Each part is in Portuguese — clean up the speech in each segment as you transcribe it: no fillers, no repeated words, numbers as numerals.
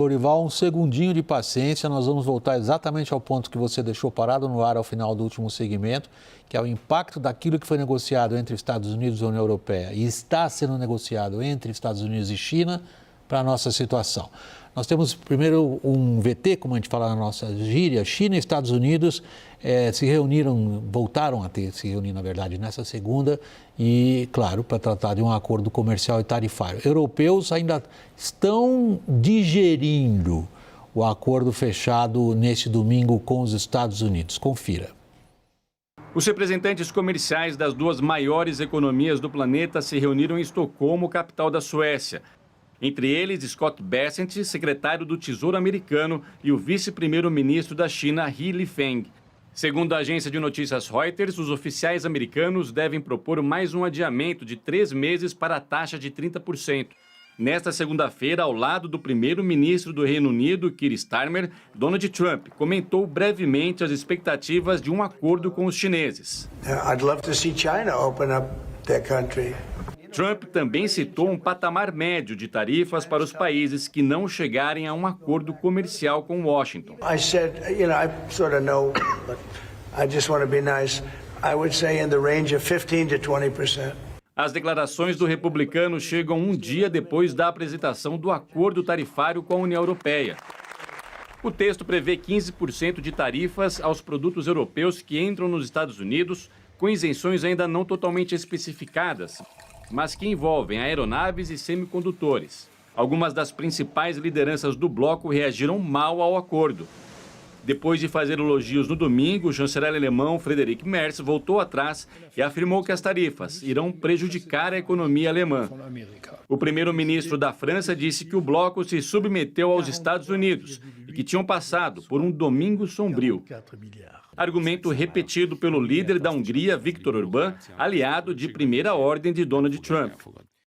Lorival, um segundinho de paciência, nós vamos voltar exatamente ao ponto que você deixou parado no ar ao final do último segmento, que é o impacto daquilo que foi negociado entre Estados Unidos e União Europeia e está sendo negociado entre Estados Unidos e China para a nossa situação. Nós temos primeiro um VT, como a gente fala na nossa gíria, China e Estados Unidos se reuniram, voltaram a se reunir, na verdade, nessa segunda e, claro, para tratar de um acordo comercial e tarifário. Europeus ainda estão digerindo o acordo fechado neste domingo com os Estados Unidos. Confira. Os representantes comerciais das duas maiores economias do planeta se reuniram em Estocolmo, capital da Suécia. Entre eles, Scott Bessent, secretário do Tesouro americano, e o vice-primeiro-ministro da China, He Lifeng. Segundo a agência de notícias Reuters, os oficiais americanos devem propor mais um adiamento de 3 meses para a taxa de 30%. Nesta segunda-feira, ao lado do primeiro-ministro do Reino Unido, Keir Starmer, Donald Trump comentou brevemente as expectativas de um acordo com os chineses. I'd love to see China open up their country. Trump também citou um patamar médio de tarifas para os países que não chegarem a um acordo comercial com Washington. I said, I sort of know, but I just want to be nice. I would say in the range of 15 to 20%. As declarações do republicano chegam um dia depois da apresentação do acordo tarifário com a União Europeia. O texto prevê 15% de tarifas aos produtos europeus que entram nos Estados Unidos, com isenções ainda não totalmente especificadas, mas que envolvem aeronaves e semicondutores. Algumas das principais lideranças do bloco reagiram mal ao acordo. Depois de fazer elogios no domingo, o chanceler alemão Friedrich Merz voltou atrás e afirmou que as tarifas irão prejudicar a economia alemã. O primeiro-ministro da França disse que o bloco se submeteu aos Estados Unidos e que tinham passado por um domingo sombrio. Argumento repetido pelo líder da Hungria, Viktor Orbán, aliado de primeira ordem de Donald Trump.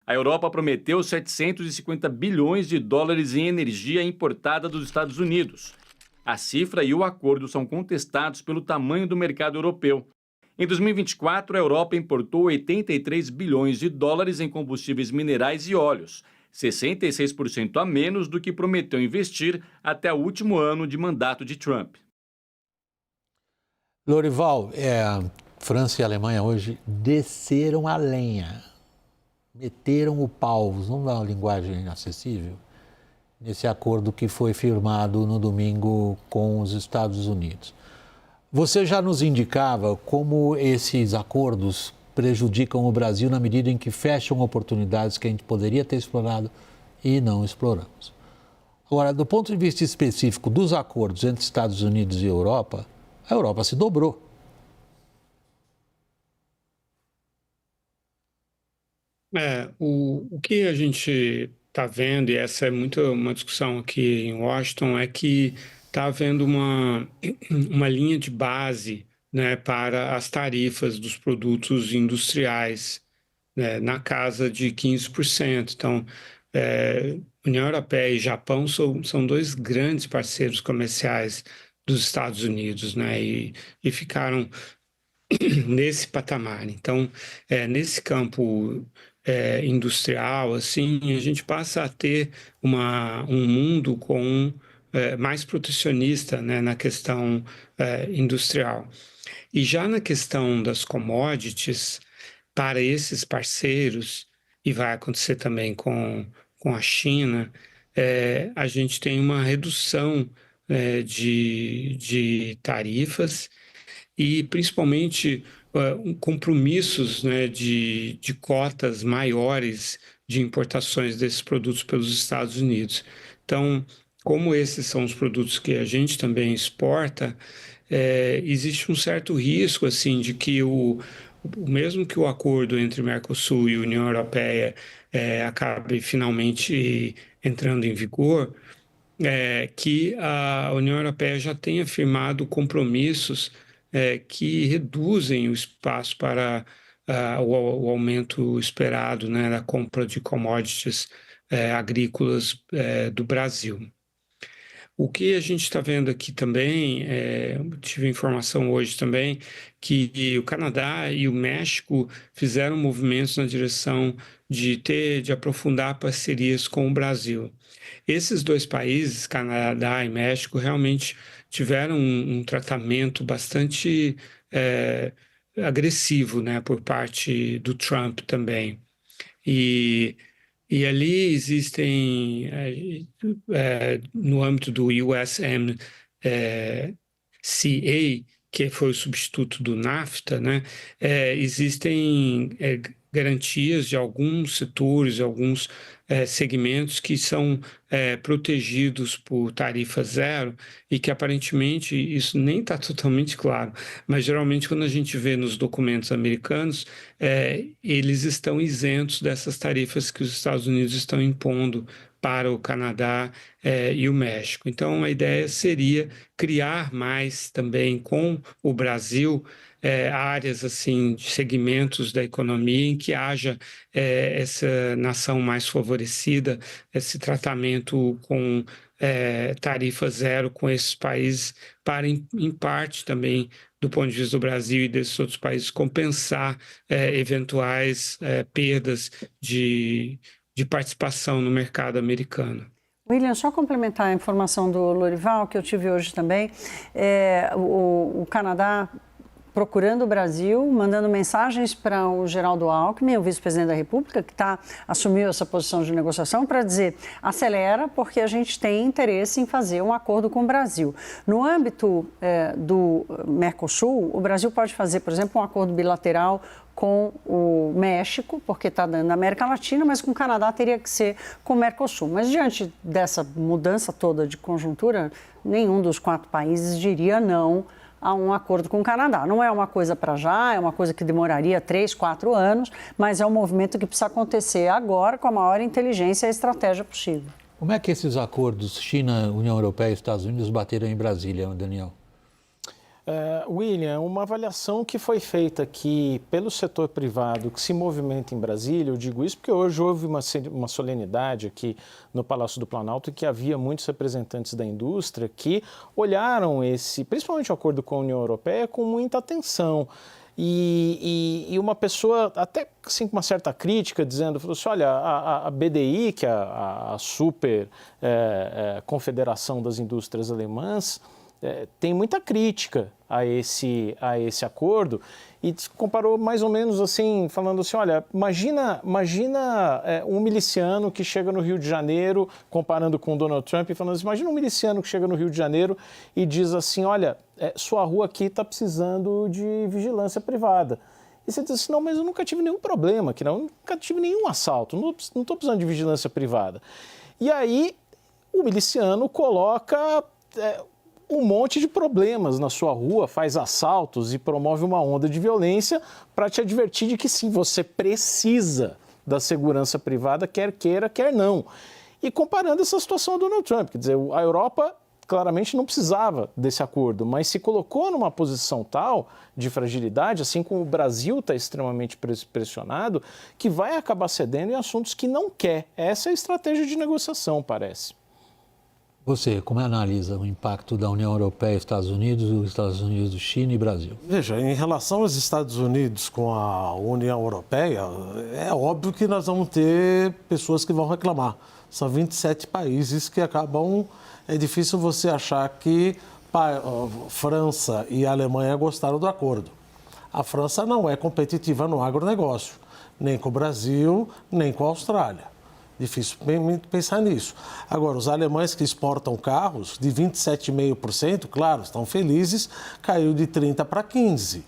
A Europa prometeu 750 bilhões de dólares em energia importada dos Estados Unidos. A cifra e o acordo são contestados pelo tamanho do mercado europeu. Em 2024, a Europa importou 83 bilhões de dólares em combustíveis minerais e óleos, 66% a menos do que prometeu investir até o último ano de mandato de Trump. Lorival, França e Alemanha hoje desceram a lenha, meteram o pau, vamos dar uma linguagem acessível, nesse acordo que foi firmado no domingo com os Estados Unidos. Você já nos indicava como esses acordos prejudicam o Brasil na medida em que fecham oportunidades que a gente poderia ter explorado e não exploramos. Agora, do ponto de vista específico dos acordos entre Estados Unidos e Europa, a Europa se dobrou. O que a gente está vendo, e essa é muito uma discussão aqui em Washington, é que está havendo uma linha de base, né, para as tarifas dos produtos industriais, né, na casa de 15%. Então, União Europeia e Japão são dois grandes parceiros comerciais dos Estados Unidos, né, e ficaram nesse patamar. Então, nesse campo industrial, assim, a gente passa a ter um mundo mais protecionista, né, na questão industrial. E já na questão das commodities, para esses parceiros, e vai acontecer também com a China, a gente tem uma redução de tarifas e principalmente compromissos, né, de cotas maiores de importações desses produtos pelos Estados Unidos. Então, como esses são os produtos que a gente também exporta, existe um certo risco, assim, de que mesmo que o acordo entre Mercosul e União Europeia acabe finalmente entrando em vigor, que a União Europeia já tenha firmado compromissos que reduzem o espaço para o aumento esperado, né, da compra de commodities agrícolas do Brasil. O que a gente está vendo aqui também, tive informação hoje também, que o Canadá e o México fizeram movimentos na direção de aprofundar parcerias com o Brasil. Esses dois países, Canadá e México, realmente tiveram um tratamento bastante agressivo, né, por parte do Trump também. E ali existem, no âmbito do USMCA, que foi o substituto do NAFTA, né, existem garantias de alguns setores, alguns segmentos que são protegidos por tarifa zero e que aparentemente isso nem está totalmente claro, mas geralmente quando a gente vê nos documentos americanos, eles estão isentos dessas tarifas que os Estados Unidos estão impondo para o Canadá e o México. Então, a ideia seria criar mais também com o Brasil áreas assim, de segmentos da economia em que haja essa nação mais favorecida, esse tratamento com tarifa zero com esses países, para, em parte também, do ponto de vista do Brasil e desses outros países, compensar eventuais perdas de participação no mercado americano. William, só complementar a informação do Lorival, que eu tive hoje também, o Canadá procurando o Brasil, mandando mensagens para o Geraldo Alckmin, o vice-presidente da República, que assumiu essa posição de negociação, para dizer, acelera, porque a gente tem interesse em fazer um acordo com o Brasil. No âmbito do Mercosul, o Brasil pode fazer, por exemplo, um acordo bilateral com o México, porque está dando na América Latina, mas com o Canadá teria que ser com o Mercosul. Mas diante dessa mudança toda de conjuntura, nenhum dos 4 países diria não a um acordo com o Canadá. Não é uma coisa para já, é uma coisa que demoraria 3, 4 anos, mas é um movimento que precisa acontecer agora com a maior inteligência e estratégia possível. Como é que esses acordos China, União Europeia e Estados Unidos bateram em Brasília, Daniel? William, uma avaliação que foi feita aqui pelo setor privado que se movimenta em Brasília, eu digo isso porque hoje houve uma solenidade aqui no Palácio do Planalto em que havia muitos representantes da indústria que olharam principalmente o acordo com a União Europeia, com muita atenção. E uma pessoa, até assim, com uma certa crítica, falou assim, olha, a BDI, que é a super confederação das indústrias alemãs, tem muita crítica a esse acordo e comparou mais ou menos assim, falando assim, olha, imagina um miliciano que chega no Rio de Janeiro, comparando com o Donald Trump, e falando assim, imagina um miliciano que chega no Rio de Janeiro e diz assim, olha, sua rua aqui está precisando de vigilância privada. E você diz assim, não, mas eu nunca tive nenhum problema aqui, não, nunca tive nenhum assalto, não estou precisando de vigilância privada. E aí o miliciano coloca um monte de problemas na sua rua, faz assaltos e promove uma onda de violência para te advertir de que sim, você precisa da segurança privada, quer queira, quer não. E comparando essa situação ao Donald Trump, quer dizer, a Europa claramente não precisava desse acordo, mas se colocou numa posição tal de fragilidade, assim como o Brasil está extremamente pressionado, que vai acabar cedendo em assuntos que não quer. Essa é a estratégia de negociação, parece. Você, como analisa o impacto da União Europeia, Estados Unidos, China e Brasil? Veja, em relação aos Estados Unidos com a União Europeia, é óbvio que nós vamos ter pessoas que vão reclamar. São 27 países que acabam... É difícil você achar que França e Alemanha gostaram do acordo. A França não é competitiva no agronegócio, nem com o Brasil, nem com a Austrália. Difícil pensar nisso. Agora, os alemães que exportam carros, de 27,5%, claro, estão felizes, caiu de 30% para 15%.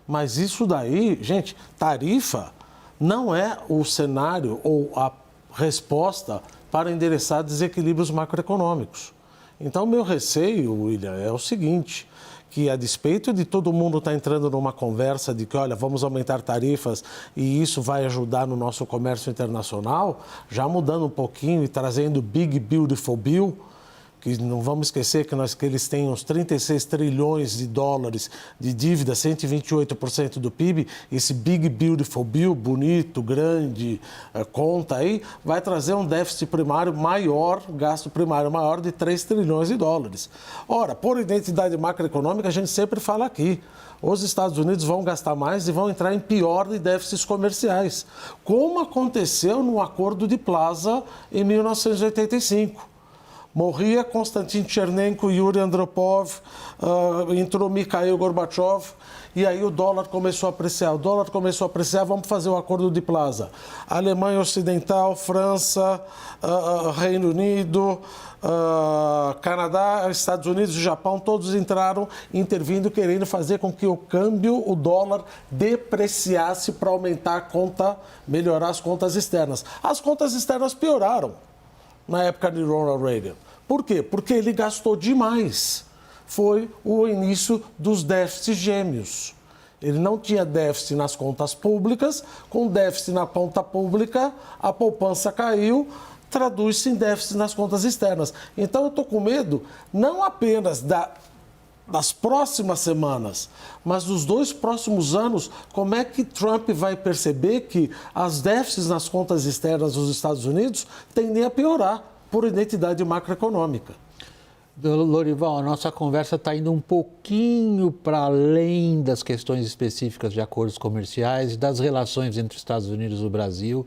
Mas isso daí, gente, tarifa não é o cenário ou a resposta para endereçar desequilíbrios macroeconômicos. Então, meu receio, William, é o seguinte, que a despeito de todo mundo estar entrando numa conversa de que, olha, vamos aumentar tarifas e isso vai ajudar no nosso comércio internacional, já mudando um pouquinho e trazendo Big Beautiful Bill, que não vamos esquecer que eles têm uns 36 trilhões de dólares de dívida, 128% do PIB, esse Big Beautiful Bill, bonito, grande, conta aí, vai trazer um déficit primário maior, gasto primário maior de 3 trilhões de dólares. Ora, por identidade macroeconômica, a gente sempre fala aqui, os Estados Unidos vão gastar mais e vão entrar em pior de déficits comerciais, como aconteceu no Acordo de Plaza em 1985. Morria Konstantin Chernenko, Yuri Andropov, entrou Mikhail Gorbachev, e aí o dólar começou a apreciar. O dólar começou a apreciar, vamos fazer o Acordo de Plaza. Alemanha Ocidental, França, Reino Unido, Canadá, Estados Unidos e Japão, todos entraram intervindo, querendo fazer com que o câmbio, o dólar, depreciasse para aumentar a conta, melhorar as contas externas. As contas externas pioraram na época de Ronald Reagan. Por quê? Porque ele gastou demais. Foi o início dos déficits gêmeos. Ele não tinha déficit nas contas públicas, com déficit na conta pública, a poupança caiu, traduz-se em déficit nas contas externas. Então eu estou com medo não apenas das próximas semanas, mas dos 2 próximos anos, como é que Trump vai perceber que as déficits nas contas externas dos Estados Unidos tendem a piorar por identidade macroeconômica. Lorival, a nossa conversa está indo um pouquinho para além das questões específicas de acordos comerciais e das relações entre os Estados Unidos e o Brasil,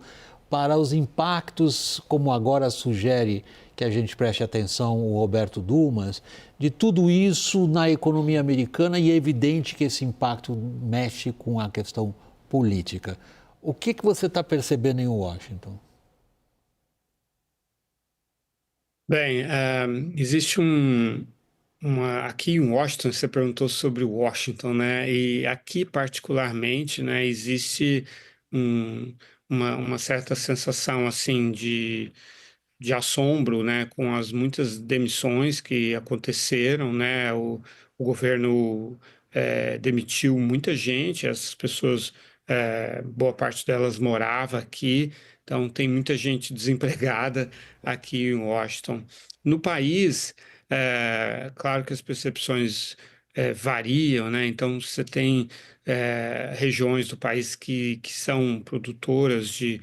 para os impactos, como agora sugere que a gente preste atenção o Roberto Dumas, de tudo isso na economia americana, e é evidente que esse impacto mexe com a questão política. O que você está percebendo em Washington? Bem, existe aqui em Washington, você perguntou sobre Washington, né? E aqui particularmente, né, existe uma certa sensação assim de assombro, né, com as muitas demissões que aconteceram, né? O governo demitiu muita gente, essas pessoas, boa parte delas morava aqui. Então, tem muita gente desempregada aqui em Washington. No país, claro que as percepções variam, né? Então, você tem regiões do país que são produtoras de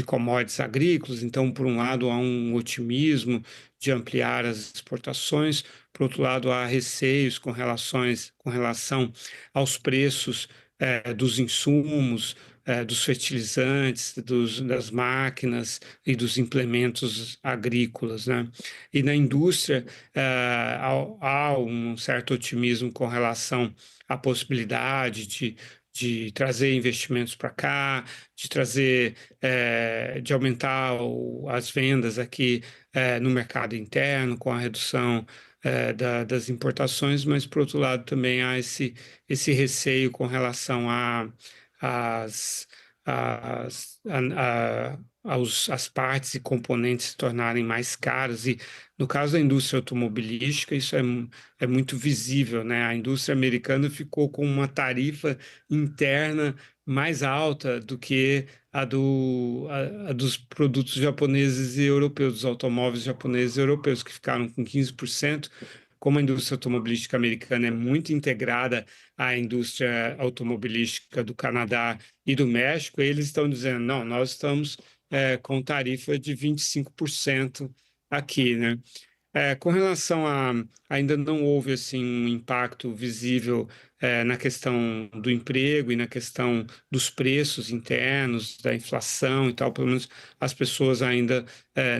commodities agrícolas. Então, por um lado, há um otimismo de ampliar as exportações. Por outro lado, há receios com relação aos preços dos insumos, dos fertilizantes, das máquinas e dos implementos agrícolas, né? E na indústria há um certo otimismo com relação à possibilidade de trazer investimentos para cá, de aumentar as vendas aqui no mercado interno com a redução das importações, mas por outro lado também há esse receio com relação às partes e componentes se tornarem mais caros. E no caso da indústria automobilística, isso é muito visível, né? A indústria americana ficou com uma tarifa interna mais alta do que a dos produtos japoneses e europeus, dos automóveis japoneses e europeus, que ficaram com 15%. Como a indústria automobilística americana é muito integrada à indústria automobilística do Canadá e do México, eles estão dizendo, não, nós estamos com tarifa de 25% aqui, né? Com relação ainda não houve assim um impacto visível na questão do emprego e na questão dos preços internos, da inflação e tal. Pelo menos as pessoas ainda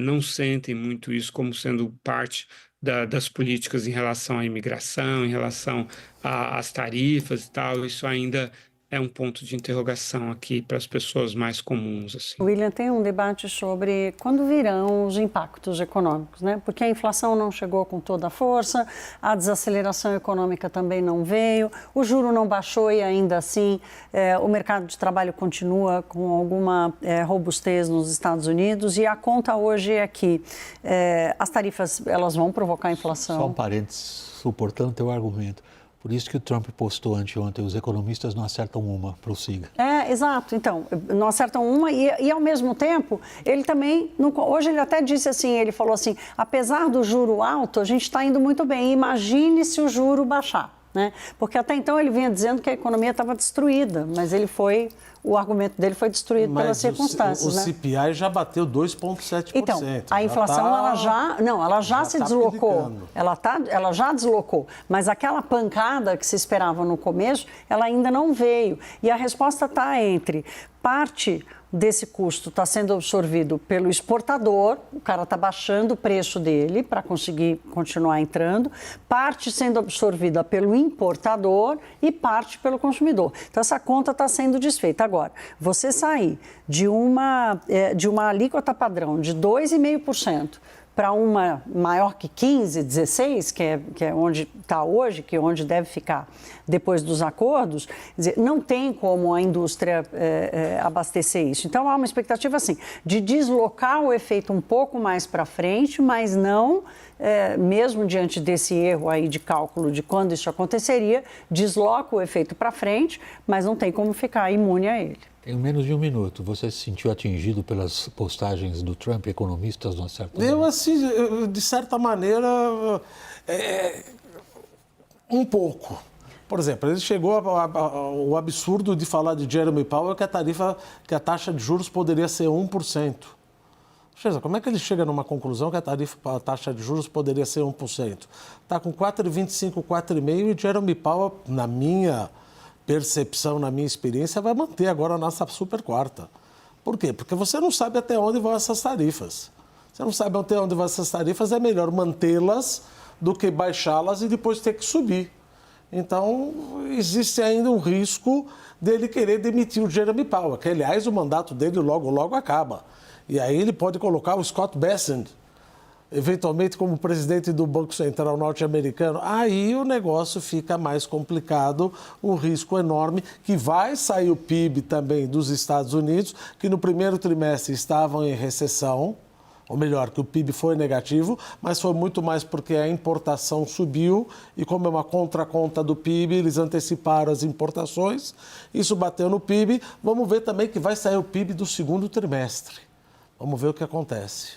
não sentem muito isso como sendo parte das políticas em relação à imigração, em relação às tarifas e tal. Isso ainda é um ponto de interrogação aqui para as pessoas mais comuns, assim. William, tem um debate sobre quando virão os impactos econômicos, né? Porque a inflação não chegou com toda a força, a desaceleração econômica também não veio, o juro não baixou e ainda assim o mercado de trabalho continua com alguma robustez nos Estados Unidos, e a conta hoje é que as tarifas elas vão provocar inflação. Só um parênteses, suportando o teu argumento. Por isso que o Trump postou anteontem, os economistas não acertam uma, prossiga. Exato. Então, não acertam uma e ao mesmo tempo, ele também, hoje ele até disse assim, ele falou assim, apesar do juro alto, a gente está indo muito bem, imagine se o juro baixar, né? Porque até então ele vinha dizendo que a economia estava destruída, mas o argumento dele foi destruído pelas circunstâncias. O CPI já bateu 2,7%. Então, a inflação ela já se deslocou. Ela já deslocou. Mas aquela pancada que se esperava no começo, ela ainda não veio. E a resposta está entre parte desse custo está sendo absorvido pelo exportador, o cara está baixando o preço dele para conseguir continuar entrando, parte sendo absorvida pelo importador e parte pelo consumidor. Então, essa conta está sendo desfeita. Agora, você sair de uma alíquota padrão de 2,5% para uma maior que 15, 16, que é onde está hoje, que é onde deve ficar depois dos acordos, quer dizer, não tem como a indústria abastecer isso. Então, há uma expectativa, assim, de deslocar o efeito um pouco mais para frente, mas não, mesmo diante desse erro aí de cálculo de quando isso aconteceria, desloca o efeito para frente, mas não tem como ficar imune a ele. Em menos de um minuto, você se sentiu atingido pelas postagens do Trump, economistas não acertam? Eu, assim, de certa maneira, um pouco. Por exemplo, ele chegou ao absurdo de falar de Jeremy Powell que a taxa de juros poderia ser 1%. Como é que ele chega numa conclusão que a taxa de juros poderia ser 1%? Está com 4,25, 4,5% e Jeremy Powell, na minha percepção, na minha experiência, vai manter agora a nossa super quarta. Por quê? Porque você não sabe até onde vão essas tarifas. Você não sabe até onde vão essas tarifas, é melhor mantê-las do que baixá-las e depois ter que subir. Então, existe ainda um risco dele querer demitir o Jeremy Powell, que, aliás, o mandato dele logo, logo acaba. E aí ele pode colocar o Scott Bessent, eventualmente como presidente do Banco Central norte-americano. Aí o negócio fica mais complicado, um risco enorme, que vai sair o PIB também dos Estados Unidos, que no primeiro trimestre estavam em recessão, ou melhor, que o PIB foi negativo, mas foi muito mais porque a importação subiu e como é uma contraconta do PIB, eles anteciparam as importações, isso bateu no PIB. Vamos ver também que vai sair o PIB do segundo trimestre. Vamos ver o que acontece.